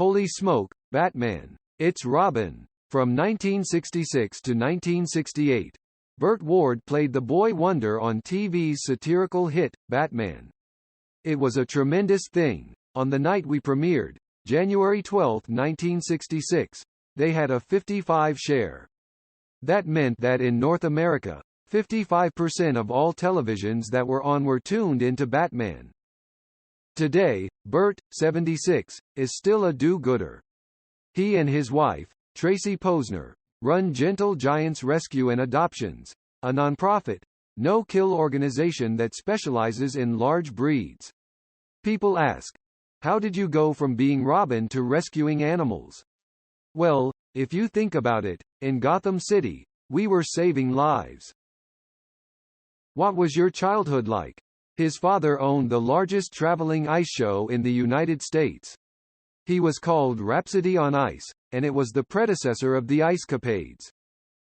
Holy smoke, Batman. It's Robin. From 1966 to 1968, Burt Ward played the boy wonder on TV's satirical hit, Batman. It was a tremendous thing. On the night we premiered, January 12, 1966, they had a 55 share. That meant that in North America, 55% of all televisions that were on were tuned into Batman. Today, Burt, 76, is still a do-gooder. He and his wife, Tracy Posner, run Gentle Giants Rescue and Adoptions, a nonprofit, no-kill organization that specializes in large breeds. People ask, how did you go from being Robin to rescuing animals? Well, if you think about it, in Gotham City, we were saving lives. What was your childhood like? His father owned the largest traveling ice show in the United States. He was called Rhapsody on Ice, and it was the predecessor of the Ice Capades.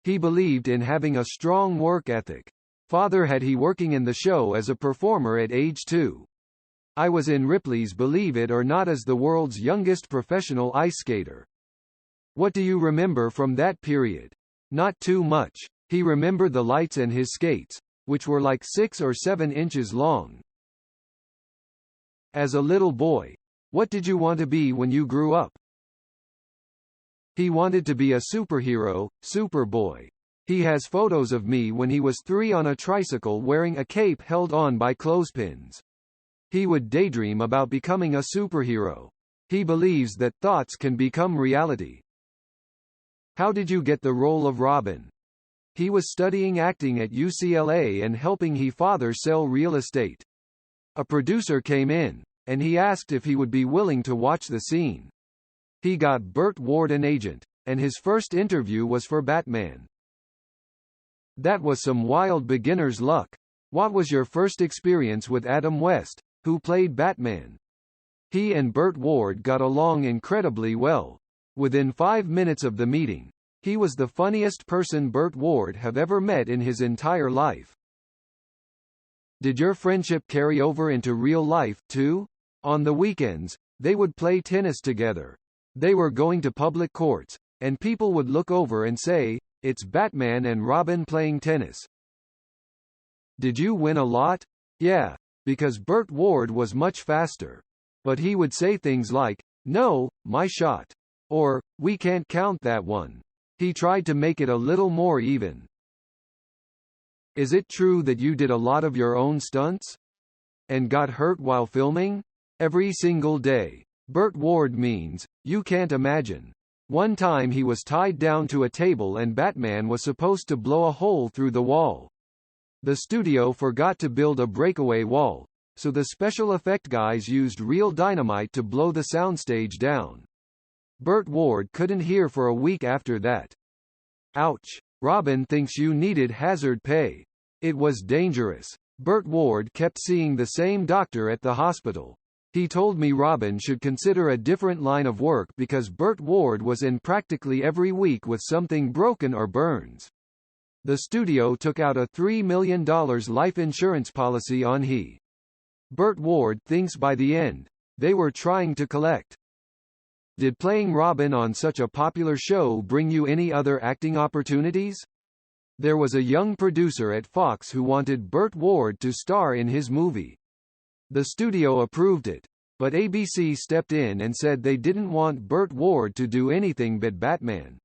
He believed in having a strong work ethic. Father had he working in the show as a performer at age 2. I was in Ripley's Believe It or Not as the world's youngest professional ice skater. What do you remember from that period? Not too much. He remembered the lights and his skates, which were like 6 or 7 inches long. As a little boy, what did you want to be when you grew up? He wanted to be a superhero, Superboy. He has photos of me when he was 3 on a tricycle wearing a cape held on by clothespins. He would daydream about becoming a superhero. He believes that thoughts can become reality. How did you get the role of Robin? He was studying acting at UCLA and helping his father sell real estate. A producer came in, and he asked if he would be willing to watch the scene. He got Burt Ward an agent, and his first interview was for Batman. That was some wild beginner's luck. What was your first experience with Adam West, who played Batman? He and Burt Ward got along incredibly well. Within 5 minutes of the meeting, he was the funniest person Burt Ward have ever met in his entire life. Did your friendship carry over into real life, too? On the weekends, they would play tennis together. They were going to public courts, and people would look over and say, it's Batman and Robin playing tennis. Did you win a lot? Yeah, because Burt Ward was much faster. But he would say things like, no, my shot. Or, we can't count that one. He tried to make it a little more even. Is it true that you did a lot of your own stunts? And got hurt while filming? Every single day. Burt Ward means, you can't imagine. One time he was tied down to a table and Batman was supposed to blow a hole through the wall. The studio forgot to build a breakaway wall, so the special effect guys used real dynamite to blow the soundstage down. Burt Ward couldn't hear for a week after that. Ouch. Robin thinks you needed hazard pay. It was dangerous. Burt Ward kept seeing the same doctor at the hospital. He told me Robin should consider a different line of work because Burt Ward was in practically every week with something broken or burns. The studio took out a $3 million life insurance policy on he. Burt Ward thinks by the end, they were trying to collect. Did playing Robin on such a popular show bring you any other acting opportunities? There was a young producer at Fox who wanted Burt Ward to star in his movie. The studio approved it, but ABC stepped in and said they didn't want Burt Ward to do anything but Batman.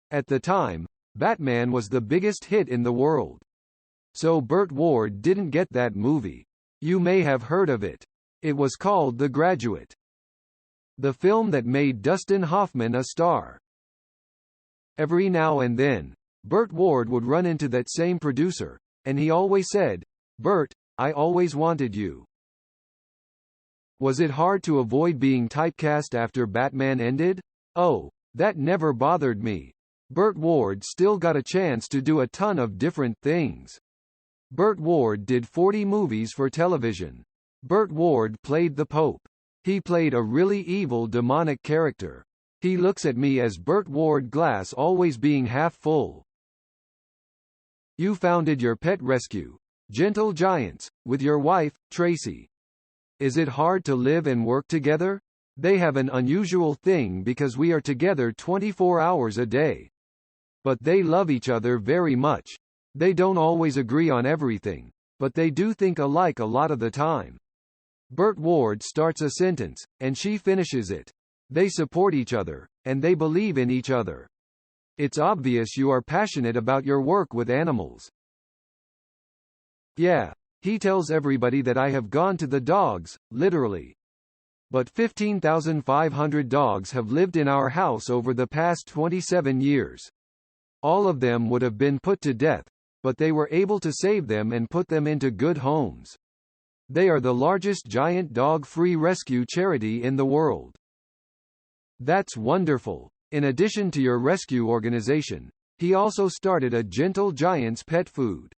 At the time, Batman was the biggest hit in the world. So Burt Ward didn't get that movie. You may have heard of it. It was called The Graduate. The film that made Dustin Hoffman a star. Every now and then, Burt Ward would run into that same producer, and he always said, Burt, I always wanted you. Was it hard to avoid being typecast after Batman ended? Oh, that never bothered me. Burt Ward still got a chance to do a ton of different things. Burt Ward did 40 movies for television. Burt Ward played the Pope. He played a really evil demonic character. He looks at me as Burt Ward glass always being half full. You founded your pet rescue, Gentle Giants, with your wife, Tracy. Is it hard to live and work together? They have an unusual thing because we are together 24 hours a day. But they love each other very much. They don't always agree on everything, but they do think alike a lot of the time. Burt Ward starts a sentence, and she finishes it. They support each other, and they believe in each other. It's obvious you are passionate about your work with animals. Yeah. He tells everybody that I have gone to the dogs, literally. But 15,500 dogs have lived in our house over the past 27 years. All of them would have been put to death, but they were able to save them and put them into good homes. They are the largest giant dog-free rescue charity in the world. That's wonderful. In addition to your rescue organization, he also started a Gentle Giants pet food.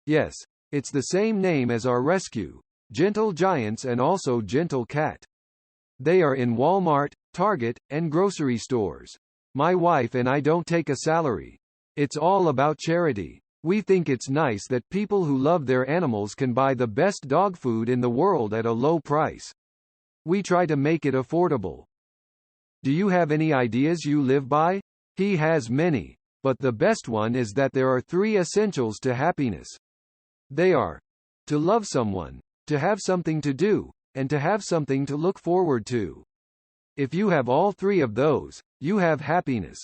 Yes. It's the same name as our rescue, Gentle Giants, and also Gentle Cat. They are in Walmart, Target, and grocery stores. My wife and I don't take a salary. It's all about charity. We think it's nice that people who love their animals can buy the best dog food in the world at a low price. We try to make it affordable. Do you have any ideas you live by? He has many, but the best one is that there are 3 essentials to happiness. They are to love someone, to have something to do, and to have something to look forward to. If you have all 3 of those, you have happiness.